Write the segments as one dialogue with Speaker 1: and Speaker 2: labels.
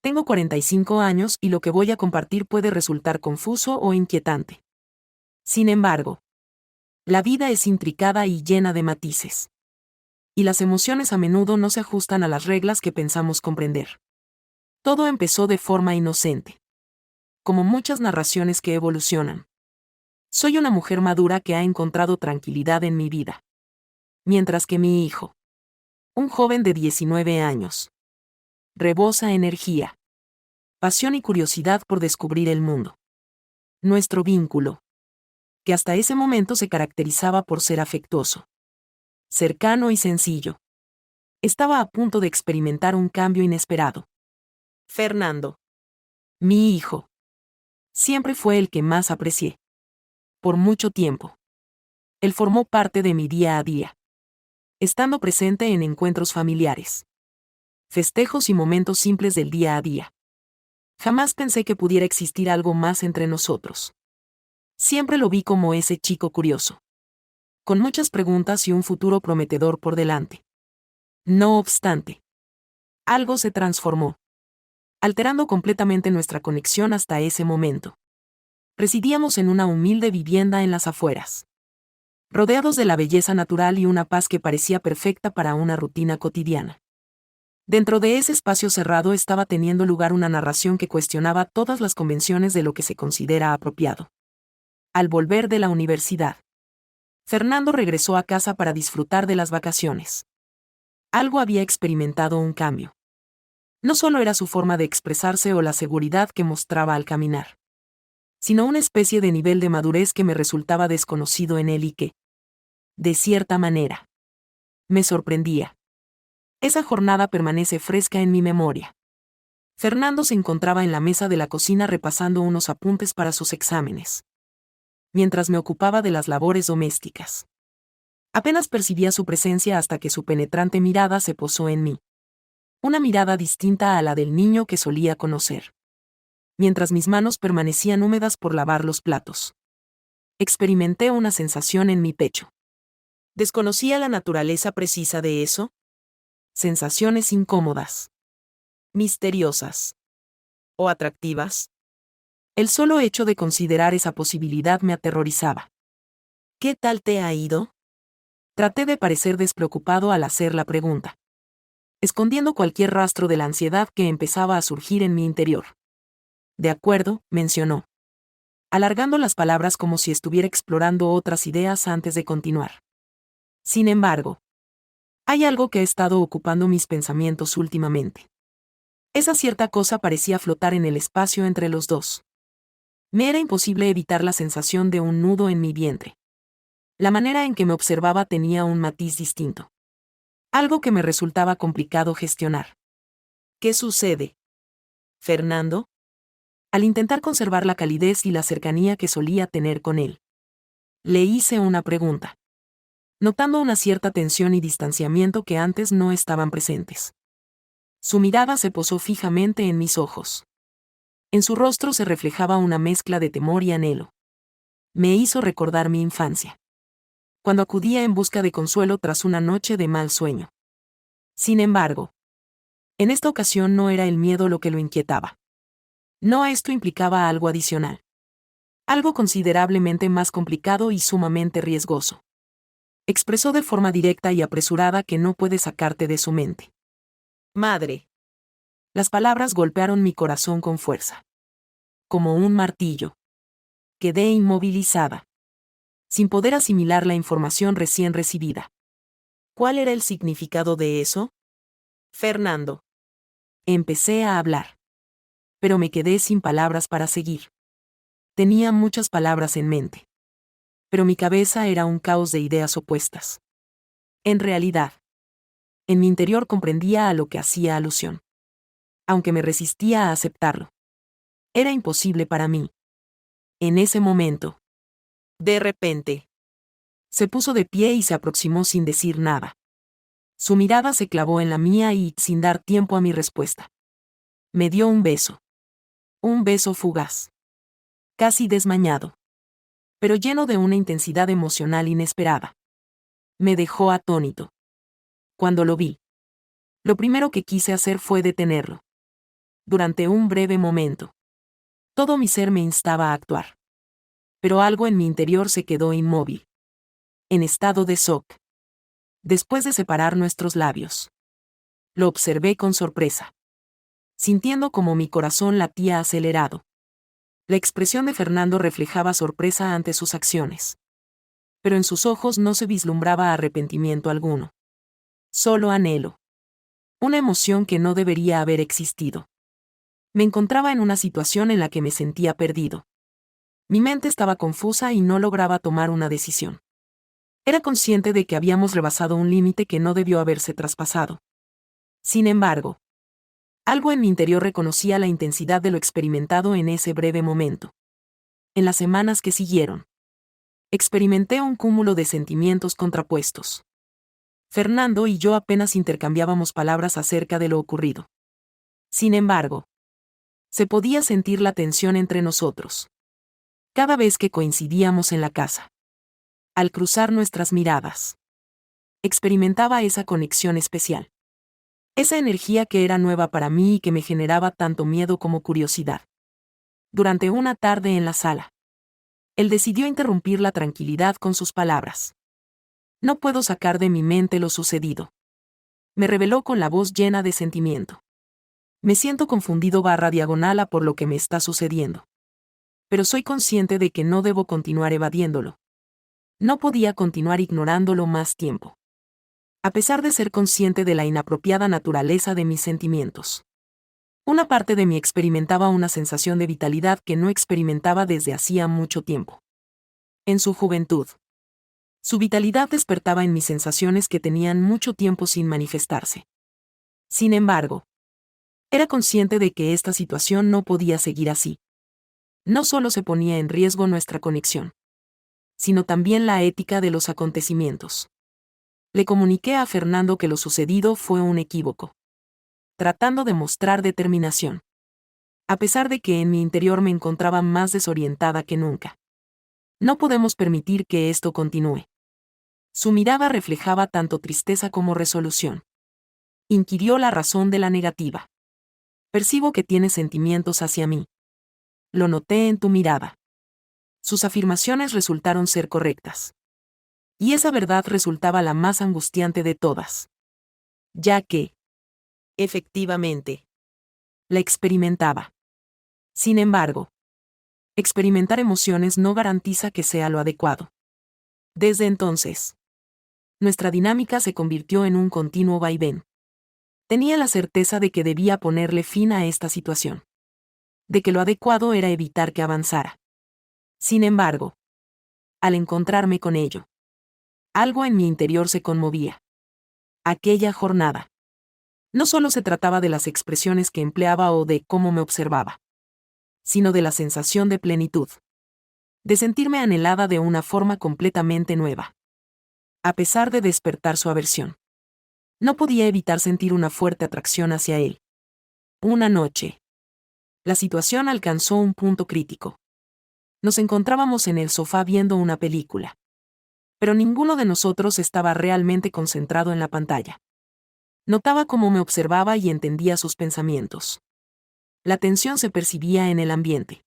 Speaker 1: Tengo 45 años y lo que voy a compartir puede resultar confuso o inquietante. Sin embargo, la vida es intricada y llena de matices. Y las emociones a menudo no se ajustan a las reglas que pensamos comprender. Todo empezó de forma inocente. Como muchas narraciones que evolucionan. Soy una mujer madura que ha encontrado tranquilidad en mi vida. Mientras que mi hijo, un joven de 19 años, rebosa energía, pasión y curiosidad por descubrir el mundo. Nuestro vínculo, que hasta ese momento se caracterizaba por ser afectuoso, cercano y sencillo, estaba a punto de experimentar un cambio inesperado. Fernando, mi hijo, siempre fue el que más aprecié. Por mucho tiempo. Él formó parte de mi día a día, estando presente en encuentros familiares, festejos y momentos simples del día a día. Jamás pensé que pudiera existir algo más entre nosotros. Siempre lo vi como ese chico curioso, con muchas preguntas y un futuro prometedor por delante. No obstante, algo se transformó, alterando completamente nuestra conexión hasta ese momento. Residíamos en una humilde vivienda en las afueras, rodeados de la belleza natural y una paz que parecía perfecta para una rutina cotidiana. Dentro de ese espacio cerrado estaba teniendo lugar una narración que cuestionaba todas las convenciones de lo que se considera apropiado. Al volver de la universidad, Fernando regresó a casa para disfrutar de las vacaciones. Algo había experimentado un cambio. No solo era su forma de expresarse o la seguridad que mostraba al caminar, sino una especie de nivel de madurez que me resultaba desconocido en él y que, de cierta manera, me sorprendía. Esa jornada permanece fresca en mi memoria. Fernando se encontraba en la mesa de la cocina repasando unos apuntes para sus exámenes, mientras me ocupaba de las labores domésticas. Apenas percibía su presencia hasta que su penetrante mirada se posó en mí. Una mirada distinta a la del niño que solía conocer. Mientras mis manos permanecían húmedas por lavar los platos, experimenté una sensación en mi pecho. ¿Desconocía la naturaleza precisa de eso? Sensaciones incómodas, misteriosas o atractivas. El solo hecho de considerar esa posibilidad me aterrorizaba. ¿Qué tal te ha ido? Traté de parecer despreocupado al hacer la pregunta, escondiendo cualquier rastro de la ansiedad que empezaba a surgir en mi interior. De acuerdo, mencionó, alargando las palabras como si estuviera explorando otras ideas antes de continuar. Sin embargo, hay algo que ha estado ocupando mis pensamientos últimamente. Esa cierta cosa parecía flotar en el espacio entre los dos. Me era imposible evitar la sensación de un nudo en mi vientre. La manera en que me observaba tenía un matiz distinto. Algo que me resultaba complicado gestionar. ¿Qué sucede, Fernando? Al intentar conservar la calidez y la cercanía que solía tener con él, le hice una pregunta, notando una cierta tensión y distanciamiento que antes no estaban presentes. Su mirada se posó fijamente en mis ojos. En su rostro se reflejaba una mezcla de temor y anhelo. Me hizo recordar mi infancia, cuando acudía en busca de consuelo tras una noche de mal sueño. Sin embargo, en esta ocasión no era el miedo lo que lo inquietaba. No, esto implicaba algo adicional. Algo considerablemente más complicado y sumamente riesgoso. Expresó de forma directa y apresurada que no puede sacarte de su mente. Madre. Las palabras golpearon mi corazón con fuerza. Como un martillo. Quedé inmovilizada, sin poder asimilar la información recién recibida. ¿Cuál era el significado de eso? Fernando. Empecé a hablar, pero me quedé sin palabras para seguir. Tenía muchas palabras en mente, pero mi cabeza era un caos de ideas opuestas. En realidad, en mi interior comprendía a lo que hacía alusión, aunque me resistía a aceptarlo. Era imposible para mí. En ese momento, de repente, se puso de pie y se aproximó sin decir nada. Su mirada se clavó en la mía y, sin dar tiempo a mi respuesta, me dio un beso. Un beso fugaz. Casi desmañado, pero lleno de una intensidad emocional inesperada. Me dejó atónito. Cuando lo vi, lo primero que quise hacer fue detenerlo. Durante un breve momento, todo mi ser me instaba a actuar. Pero algo en mi interior se quedó inmóvil, en estado de shock. Después de separar nuestros labios, lo observé con sorpresa, sintiendo como mi corazón latía acelerado. La expresión de Fernando reflejaba sorpresa ante sus acciones. Pero en sus ojos no se vislumbraba arrepentimiento alguno. Solo anhelo. Una emoción que no debería haber existido. Me encontraba en una situación en la que me sentía perdido. Mi mente estaba confusa y no lograba tomar una decisión. Era consciente de que habíamos rebasado un límite que no debió haberse traspasado. Sin embargo, algo en mi interior reconocía la intensidad de lo experimentado en ese breve momento. En las semanas que siguieron, experimenté un cúmulo de sentimientos contrapuestos. Fernando y yo apenas intercambiábamos palabras acerca de lo ocurrido. Sin embargo, se podía sentir la tensión entre nosotros. Cada vez que coincidíamos en la casa. Al cruzar nuestras miradas, experimentaba esa conexión especial. Esa energía que era nueva para mí y que me generaba tanto miedo como curiosidad. Durante una tarde en la sala, él decidió interrumpir la tranquilidad con sus palabras. No puedo sacar de mi mente lo sucedido. Me reveló con la voz llena de sentimiento. Me siento confundido /diagonal a por lo que me está sucediendo. Pero soy consciente de que no debo continuar evadiéndolo. No podía continuar ignorándolo más tiempo. A pesar de ser consciente de la inapropiada naturaleza de mis sentimientos. Una parte de mí experimentaba una sensación de vitalidad que no experimentaba desde hacía mucho tiempo. En su juventud. Su vitalidad despertaba en mis sensaciones que tenían mucho tiempo sin manifestarse. Sin embargo, era consciente de que esta situación no podía seguir así. No solo se ponía en riesgo nuestra conexión, sino también la ética de los acontecimientos. Le comuniqué a Fernando que lo sucedido fue un equívoco. Tratando de mostrar determinación. A pesar de que en mi interior me encontraba más desorientada que nunca. No podemos permitir que esto continúe. Su mirada reflejaba tanto tristeza como resolución. Inquirió la razón de la negativa. Percibo que tienes sentimientos hacia mí. Lo noté en tu mirada. Sus afirmaciones resultaron ser correctas. Y esa verdad resultaba la más angustiante de todas. Ya que, efectivamente, la experimentaba. Sin embargo, experimentar emociones no garantiza que sea lo adecuado. Desde entonces, nuestra dinámica se convirtió en un continuo vaivén. Tenía la certeza de que debía ponerle fin a esta situación. De que lo adecuado era evitar que avanzara. Sin embargo, al encontrarme con ello, algo en mi interior se conmovía. Aquella jornada. No solo se trataba de las expresiones que empleaba o de cómo me observaba, sino de la sensación de plenitud. De sentirme anhelada de una forma completamente nueva. A pesar de despertar su aversión. No podía evitar sentir una fuerte atracción hacia él. Una noche. La situación alcanzó un punto crítico. Nos encontrábamos en el sofá viendo una película. Pero ninguno de nosotros estaba realmente concentrado en la pantalla. Notaba cómo me observaba y entendía sus pensamientos. La tensión se percibía en el ambiente.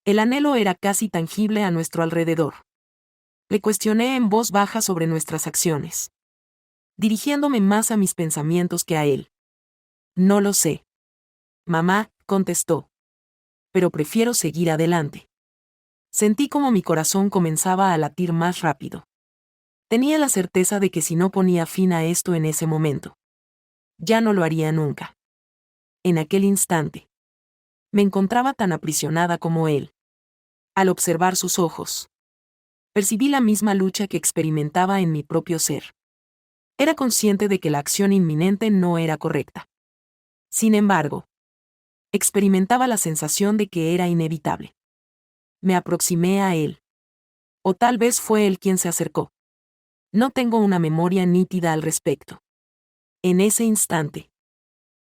Speaker 1: El anhelo era casi tangible a nuestro alrededor. Le cuestioné en voz baja sobre nuestras acciones. Dirigiéndome más a mis pensamientos que a él. No lo sé. Mamá, contestó. Pero prefiero seguir adelante. Sentí como mi corazón comenzaba a latir más rápido. Tenía la certeza de que si no ponía fin a esto en ese momento, ya no lo haría nunca. En aquel instante, me encontraba tan aprisionada como él. Al observar sus ojos, percibí la misma lucha que experimentaba en mi propio ser. Era consciente de que la acción inminente no era correcta. Sin embargo, experimentaba la sensación de que era inevitable. Me aproximé a él. O tal vez fue él quien se acercó. No tengo una memoria nítida al respecto. En ese instante,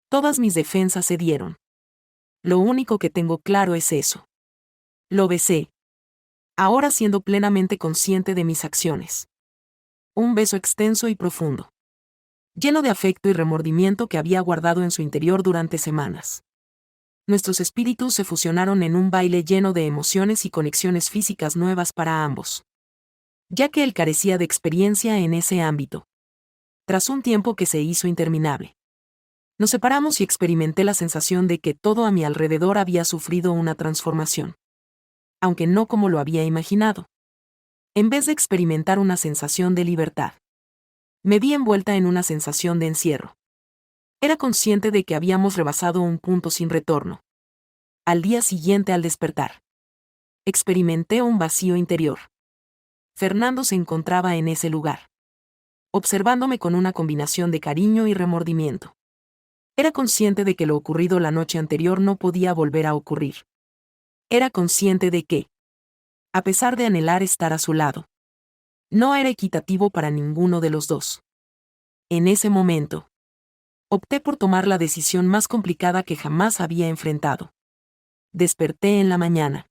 Speaker 1: todas mis defensas cedieron. Lo único que tengo claro es eso. Lo besé. Ahora siendo plenamente consciente de mis acciones. Un beso extenso y profundo. Lleno de afecto y remordimiento que había guardado en su interior durante semanas. Nuestros espíritus se fusionaron en un baile lleno de emociones y conexiones físicas nuevas para ambos. Ya que él carecía de experiencia en ese ámbito. Tras un tiempo que se hizo interminable. Nos separamos y experimenté la sensación de que todo a mi alrededor había sufrido una transformación. Aunque no como lo había imaginado. En vez de experimentar una sensación de libertad, me vi envuelta en una sensación de encierro. Era consciente de que habíamos rebasado un punto sin retorno. Al día siguiente al despertar, experimenté un vacío interior. Fernando se encontraba en ese lugar, observándome con una combinación de cariño y remordimiento. Era consciente de que lo ocurrido la noche anterior no podía volver a ocurrir. Era consciente de que, a pesar de anhelar estar a su lado, no era equitativo para ninguno de los dos. En ese momento, opté por tomar la decisión más complicada que jamás había enfrentado. Desperté en la mañana.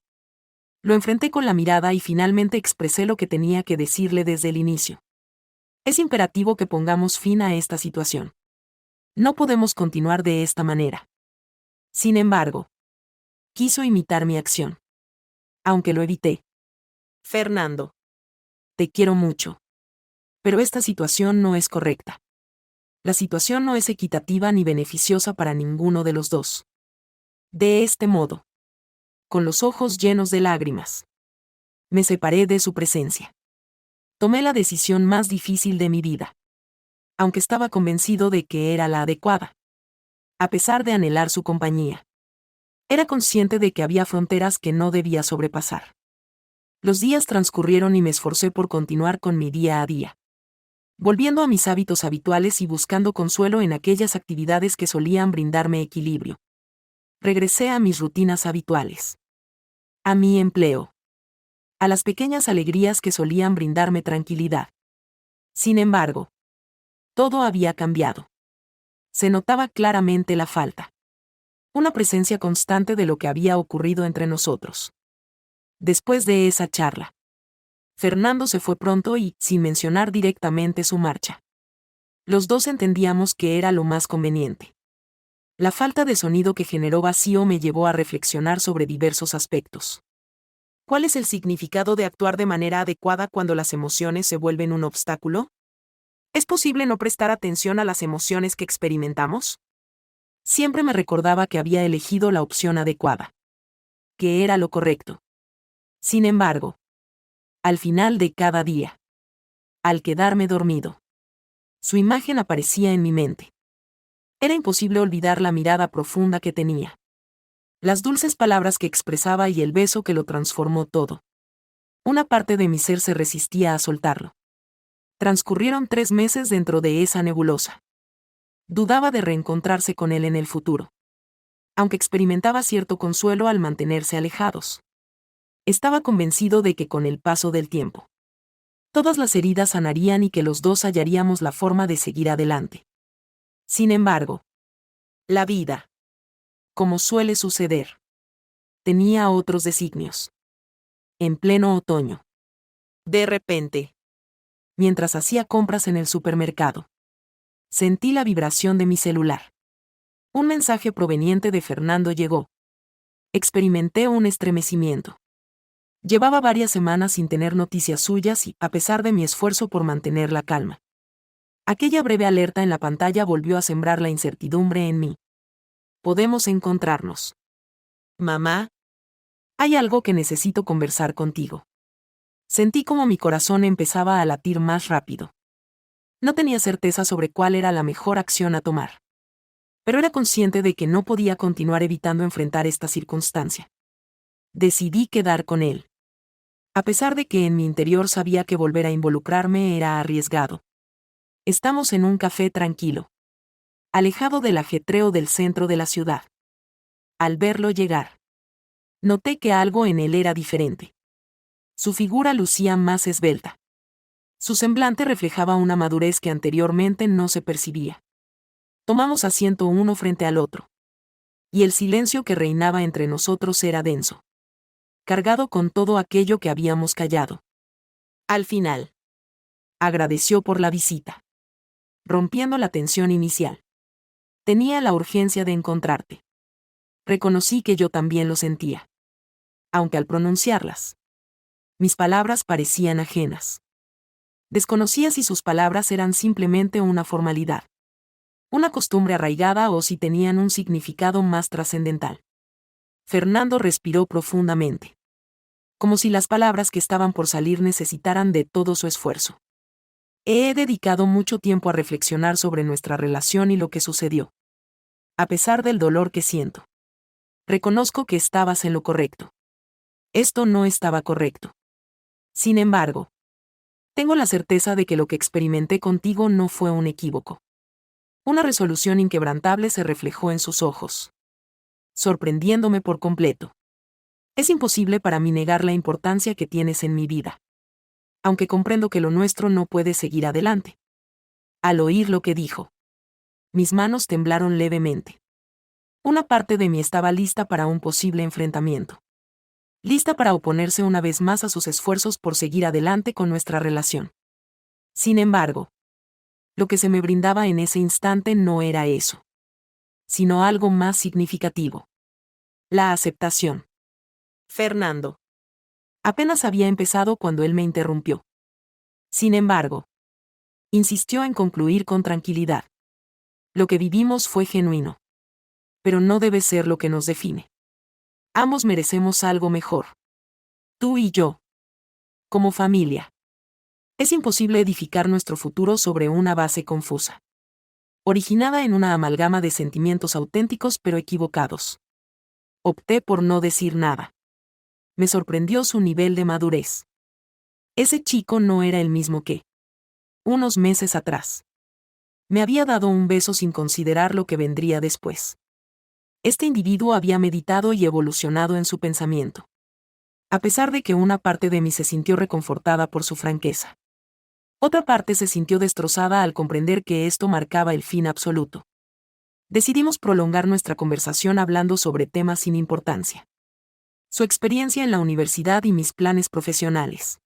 Speaker 1: Lo enfrenté con la mirada y finalmente expresé lo que tenía que decirle desde el inicio. Es imperativo que pongamos fin a esta situación. No podemos continuar de esta manera. Sin embargo, quiso imitar mi acción. Aunque lo evité. Fernando. Te quiero mucho. Pero esta situación no es correcta. La situación no es equitativa ni beneficiosa para ninguno de los dos. De este modo, con los ojos llenos de lágrimas, me separé de su presencia. Tomé la decisión más difícil de mi vida. Aunque estaba convencido de que era la adecuada. A pesar de anhelar su compañía. Era consciente de que había fronteras que no debía sobrepasar. Los días transcurrieron y me esforcé por continuar con mi día a día. Volviendo a mis hábitos habituales y buscando consuelo en aquellas actividades que solían brindarme equilibrio. Regresé a mis rutinas habituales. A mi empleo. A las pequeñas alegrías que solían brindarme tranquilidad. Sin embargo, todo había cambiado. Se notaba claramente la falta. Una presencia constante de lo que había ocurrido entre nosotros. Después de esa charla, Fernando se fue pronto y, sin mencionar directamente su marcha. Los dos entendíamos que era lo más conveniente. La falta de sonido que generó vacío me llevó a reflexionar sobre diversos aspectos. ¿Cuál es el significado de actuar de manera adecuada cuando las emociones se vuelven un obstáculo? ¿Es posible no prestar atención a las emociones que experimentamos? Siempre me recordaba que había elegido la opción adecuada. Que era lo correcto. Sin embargo, al final de cada día, al quedarme dormido, su imagen aparecía en mi mente. Era imposible olvidar la mirada profunda que tenía. Las dulces palabras que expresaba y el beso que lo transformó todo. Una parte de mi ser se resistía a soltarlo. Transcurrieron 3 meses dentro de esa nebulosa. Dudaba de reencontrarse con él en el futuro. Aunque experimentaba cierto consuelo al mantenerse alejados. Estaba convencido de que con el paso del tiempo, todas las heridas sanarían y que los dos hallaríamos la forma de seguir adelante. Sin embargo, la vida, como suele suceder, tenía otros designios. En pleno otoño. De repente, mientras hacía compras en el supermercado, sentí la vibración de mi celular. Un mensaje proveniente de Fernando llegó. Experimenté un estremecimiento. Llevaba varias semanas sin tener noticias suyas y, a pesar de mi esfuerzo por mantener la calma, aquella breve alerta en la pantalla volvió a sembrar la incertidumbre en mí. Podemos encontrarnos. Mamá, hay algo que necesito conversar contigo. Sentí como mi corazón empezaba a latir más rápido. No tenía certeza sobre cuál era la mejor acción a tomar. Pero era consciente de que no podía continuar evitando enfrentar esta circunstancia. Decidí quedar con él. A pesar de que en mi interior sabía que volver a involucrarme era arriesgado. Estamos en un café tranquilo, alejado del ajetreo del centro de la ciudad. Al verlo llegar, noté que algo en él era diferente. Su figura lucía más esbelta. Su semblante reflejaba una madurez que anteriormente no se percibía. Tomamos asiento uno frente al otro. Y el silencio que reinaba entre nosotros era denso. Cargado con todo aquello que habíamos callado. Al final, agradeció por la visita. Rompiendo la tensión inicial. Tenía la urgencia de encontrarte. Reconocí que yo también lo sentía. Aunque al pronunciarlas, mis palabras parecían ajenas. Desconocía si sus palabras eran simplemente una formalidad, una costumbre arraigada o si tenían un significado más trascendental. Fernando respiró profundamente, como si las palabras que estaban por salir necesitaran de todo su esfuerzo. He dedicado mucho tiempo a reflexionar sobre nuestra relación y lo que sucedió. A pesar del dolor que siento, reconozco que estabas en lo correcto. Esto no estaba correcto. Sin embargo, tengo la certeza de que lo que experimenté contigo no fue un equívoco. Una resolución inquebrantable se reflejó en sus ojos, sorprendiéndome por completo. Es imposible para mí negar la importancia que tienes en mi vida, aunque comprendo que lo nuestro no puede seguir adelante. Al oír lo que dijo, mis manos temblaron levemente. Una parte de mí estaba lista para un posible enfrentamiento. Lista para oponerse una vez más a sus esfuerzos por seguir adelante con nuestra relación. Sin embargo, lo que se me brindaba en ese instante no era eso, sino algo más significativo. La aceptación. Fernando. Apenas había empezado cuando él me interrumpió. Sin embargo, insistió en concluir con tranquilidad. Lo que vivimos fue genuino. Pero no debe ser lo que nos define. Ambos merecemos algo mejor. Tú y yo. Como familia. Es imposible edificar nuestro futuro sobre una base confusa, originada en una amalgama de sentimientos auténticos pero equivocados. Opté por no decir nada. Me sorprendió su nivel de madurez. Ese chico no era el mismo que unos meses atrás. Me había dado un beso sin considerar lo que vendría después. Este individuo había meditado y evolucionado en su pensamiento. A pesar de que una parte de mí se sintió reconfortada por su franqueza, otra parte se sintió destrozada al comprender que esto marcaba el fin absoluto. Decidimos prolongar nuestra conversación hablando sobre temas sin importancia. Su experiencia en la universidad y mis planes profesionales.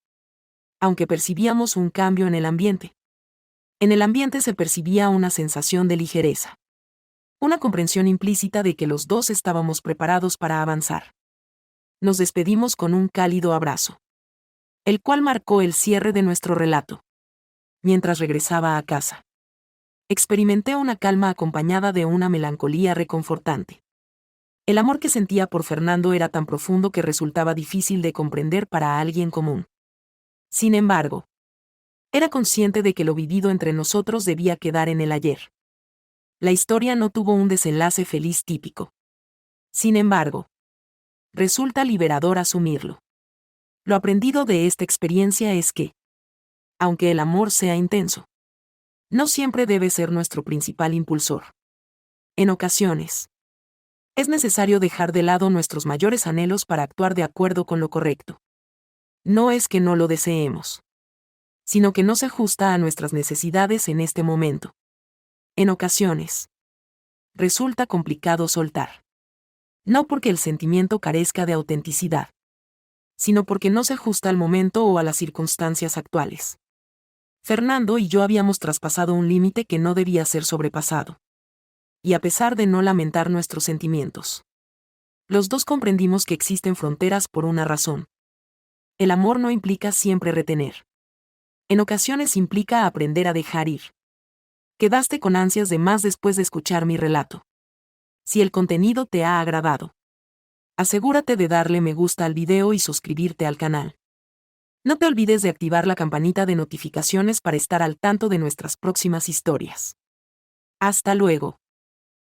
Speaker 1: Aunque percibíamos un cambio en el ambiente. En el ambiente se percibía una sensación de ligereza. Una comprensión implícita de que los dos estábamos preparados para avanzar. Nos despedimos con un cálido abrazo, el cual marcó el cierre de nuestro relato. Mientras regresaba a casa, experimenté una calma acompañada de una melancolía reconfortante. El amor que sentía por Fernando era tan profundo que resultaba difícil de comprender para alguien común. Sin embargo, era consciente de que lo vivido entre nosotros debía quedar en el ayer. La historia no tuvo un desenlace feliz típico. Sin embargo, resulta liberador asumirlo. Lo aprendido de esta experiencia es que, aunque el amor sea intenso, no siempre debe ser nuestro principal impulsor. En ocasiones, es necesario dejar de lado nuestros mayores anhelos para actuar de acuerdo con lo correcto. No es que no lo deseemos, sino que no se ajusta a nuestras necesidades en este momento. En ocasiones, resulta complicado soltar. No porque el sentimiento carezca de autenticidad, sino porque no se ajusta al momento o a las circunstancias actuales. Fernando y yo habíamos traspasado un límite que no debía ser sobrepasado. Y a pesar de no lamentar nuestros sentimientos, los dos comprendimos que existen fronteras por una razón. El amor no implica siempre retener. En ocasiones implica aprender a dejar ir. Quedaste con ansias de más después de escuchar mi relato. Si el contenido te ha agradado, asegúrate de darle me gusta al video y suscribirte al canal. No te olvides de activar la campanita de notificaciones para estar al tanto de nuestras próximas historias. Hasta luego.